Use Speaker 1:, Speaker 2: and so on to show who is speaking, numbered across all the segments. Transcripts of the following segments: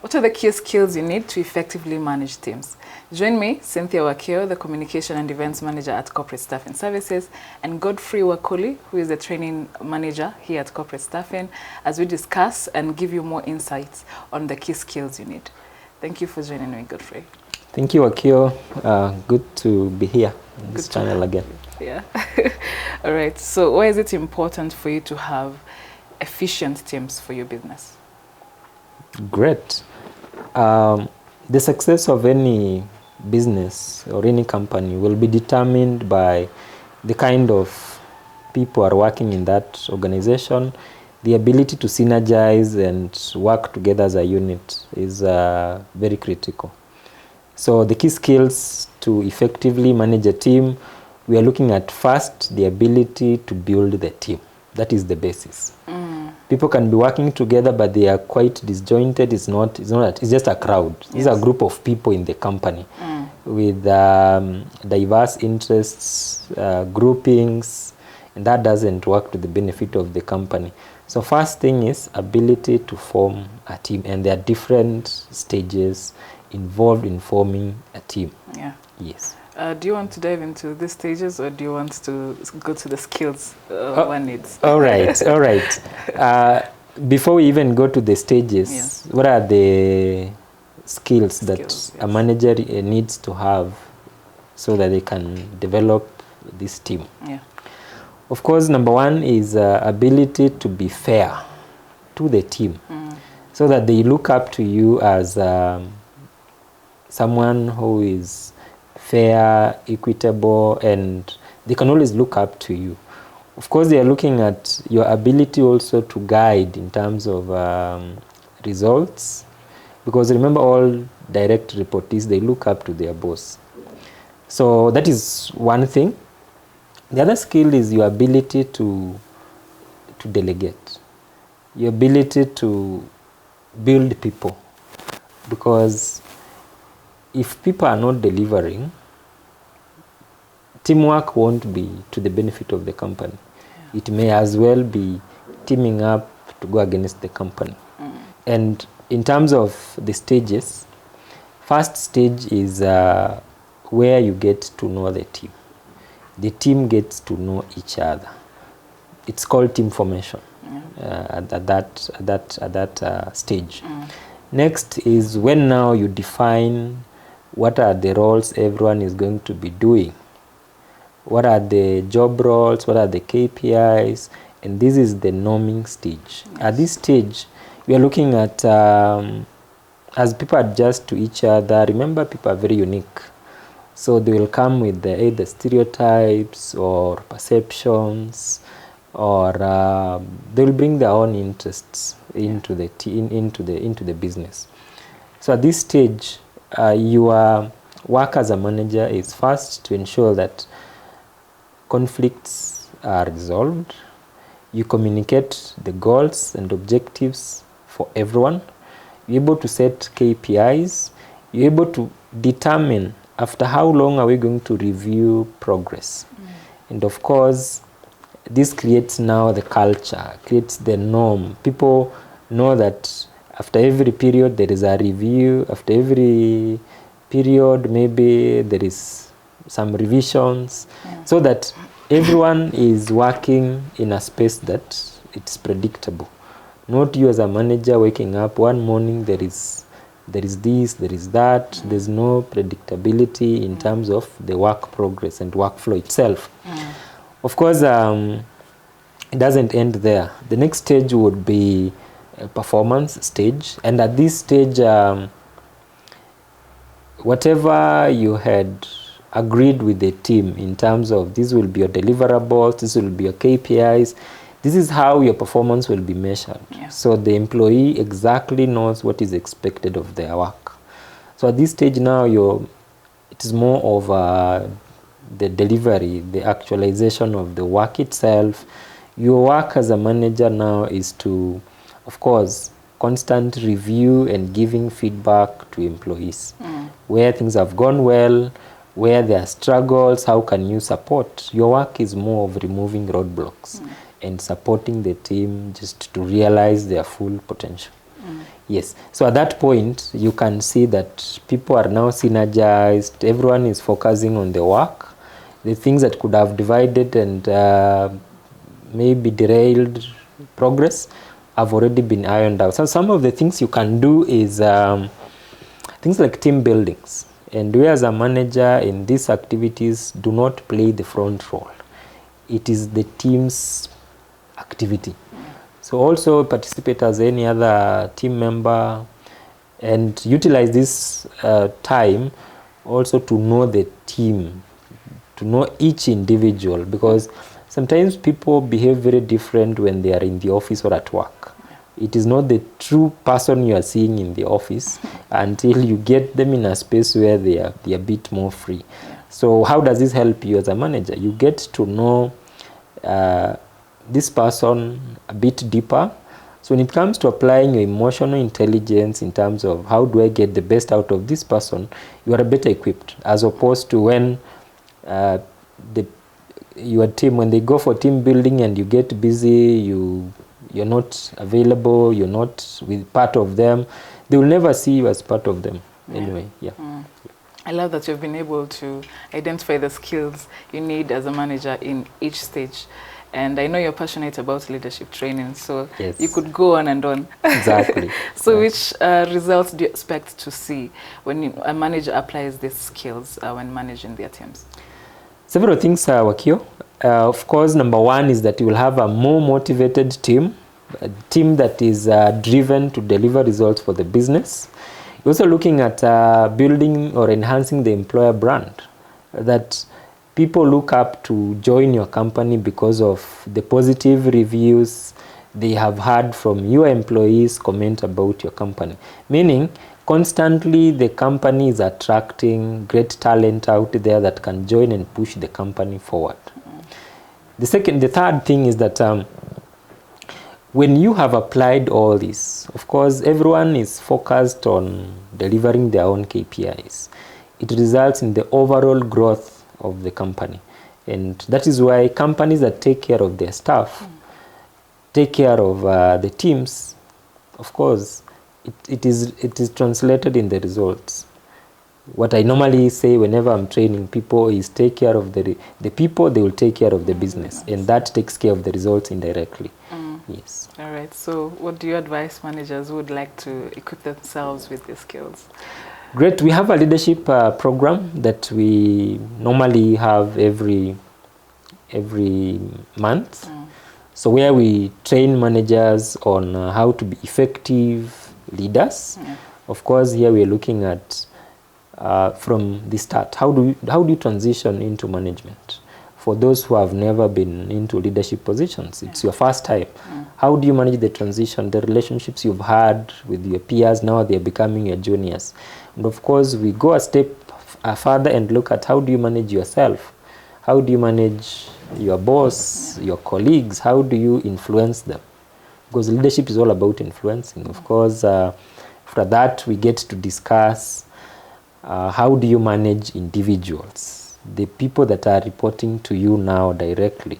Speaker 1: What are the key skills you need to effectively manage teams? Join me, Cynthia Wakio, the Communication and Events Manager at Corporate Staffing Services, and Godfrey Wakoli, who is the Training Manager here at Corporate Staffing, as we discuss and give you more insights on the key skills you need. Thank you for joining me, Godfrey.
Speaker 2: Thank you, Wakio. Good to be here on this channel again.
Speaker 1: Yeah. All right. So why is it important for you to have efficient teams for your business?
Speaker 2: Great. The success of any business or any company will be determined by the kind of people are working in that organization. The ability to synergize and work together as a unit is very critical. So the key skills to effectively manage a team, we are looking at first the ability to build the team. That is the basis. People can be working together, but they are quite disjointed. It's just a crowd. Yes. It's a group of people in the company with diverse interests, groupings, and that doesn't work to the benefit of the company. So first thing is ability to form a team, and there are different stages involved in forming a team. Yeah. Yes.
Speaker 1: Do you want to dive into these stages, or do you want to go to the skills one needs?
Speaker 2: All right, all right. Before we even go to the stages, yes, what are the skills that yes, a manager needs to have so that they can develop this team? Yeah. Of course, number one is ability to be fair to the team, so that they look up to you as someone who is fair, equitable, and they can always look up to you. Of course, they are looking at your ability also to guide in terms of results, because remember, all direct reportees, they look up to their boss. So that is one thing. The other skill is your ability to delegate, your ability to build people, because if people are not delivering, teamwork won't be to the benefit of the company. Yeah. It may as well be teaming up to go against the company. And in terms of the stages, first stage is where you get to know the team. The team gets to know each other. It's called team formation at that stage. Next is when now you define what are the roles everyone is going to be doing. What are the job roles? What are the KPIs? And this is the norming stage. Yes. At this stage, we are looking at, as people adjust to each other, remember, people are very unique. So they will come with either stereotypes or perceptions, or they will bring their own interests into the business. So at this stage, your work as a manager is first to ensure that conflicts are resolved. You communicate the goals and objectives for everyone. You're able to set KPIs. You're able to determine after how long are we going to review progress. And of course, this creates now the culture, creates the norm. People know that after every period there is a review. After every period, maybe there is some revisions, so that everyone is working in a space that it's predictable. Not you as a manager waking up one morning, there is this, there is that. There's no predictability in terms of the work progress and workflow itself. Of course, it doesn't end there. The next stage would be a performance stage, and at this stage, whatever you had agreed with the team in terms of this will be your deliverables, this will be your KPIs, this is how your performance will be measured. Yeah. So the employee exactly knows what is expected of their work. So at this stage now, it is more of the delivery, the actualization of the work itself. Your work as a manager now is to, of course, constant review and giving feedback to employees. Where things have gone well, where there are struggles, how can you support? Your work is more of removing roadblocks and supporting the team just to realize their full potential. Yes. So at that point, you can see that people are now synergized. Everyone is focusing on the work. The things that could have divided and maybe derailed progress have already been ironed out. So some of the things you can do is things like team buildings. And we as a manager in these activities do not play the front role. It is the team's activity. So also participate as any other team member and utilize this time also to know the team, to know each individual, because sometimes people behave very different when they are in the office or at work. It is not the true person you are seeing in the office until you get them in a space where they are a bit more free. So how does this help you as a manager? You get to know this person a bit deeper. So when it comes to applying your emotional intelligence in terms of how do I get the best out of this person, you are better equipped, as opposed to when your team, when they go for team building and you get busy, you're not available, you're not with part of them, they will never see you as part of them. Anyway,
Speaker 1: I love that you've been able to identify the skills you need as a manager in each stage. And I know you're passionate about leadership training, so
Speaker 2: yes,
Speaker 1: you could go on and on.
Speaker 2: Exactly.
Speaker 1: So which results do you expect to see when a manager applies these skills when managing their teams?
Speaker 2: Several things, Wakio. Of course, number one is that you will have a more motivated team, a team that is driven to deliver results for the business. You're also looking at building or enhancing the employer brand, that people look up to join your company because of the positive reviews they have heard from your employees comment about your company. Meaning, constantly the company is attracting great talent out there that can join and push the company forward. The third thing is that when you have applied all this, of course, everyone is focused on delivering their own KPIs. It results in the overall growth of the company. And that is why companies that take care of their staff, take care of the teams, of course, it is translated in the results. What I normally say whenever I'm training people is take care of the people, they will take care of the business. And that takes care of the results indirectly. Yes.
Speaker 1: All right. So what do you advise managers who would like to equip themselves with these skills?
Speaker 2: Great. We have a leadership program that we normally have every month. So where we train managers on how to be effective leaders. Of course, here we are looking at from the start. How do you transition into management? For those who have never been into leadership positions, it's your first time. How do you manage the transition, the relationships you've had with your peers, now they're becoming your juniors? And of course, we go a step further and look at how do you manage yourself? How do you manage your boss, your colleagues? How do you influence them? Because leadership is all about influencing. Of course, after that, we get to discuss how do you manage individuals? The people that are reporting to you now directly.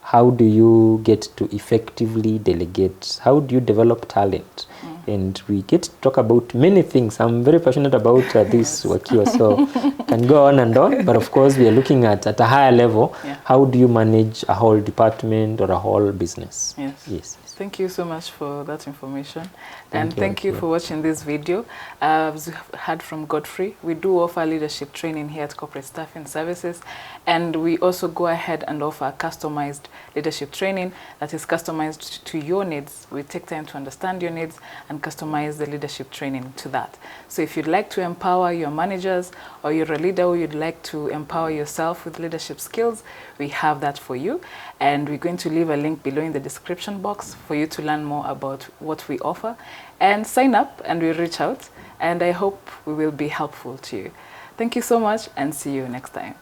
Speaker 2: How do you get to effectively delegate? How do you develop talent? And we get to talk about many things. I'm very passionate about this, Wakio, so can go on and on. But of course, we are looking at a higher level. How do you manage a whole department or a whole business?
Speaker 1: Yes. Thank you so much for that information. And thank you for watching this video. As you heard from Godfrey, we do offer leadership training here at Corporate Staffing Services. And we also go ahead and offer customized leadership training that is customized to your needs. We take time to understand your needs and customize the leadership training to that. So if you'd like to empower your managers, or you're a leader who you'd like to empower yourself with leadership skills, we have that for you. And we're going to leave a link below in the description box for you to learn more about what we offer. And sign up and we'll reach out. And I hope we will be helpful to you. Thank you so much and see you next time.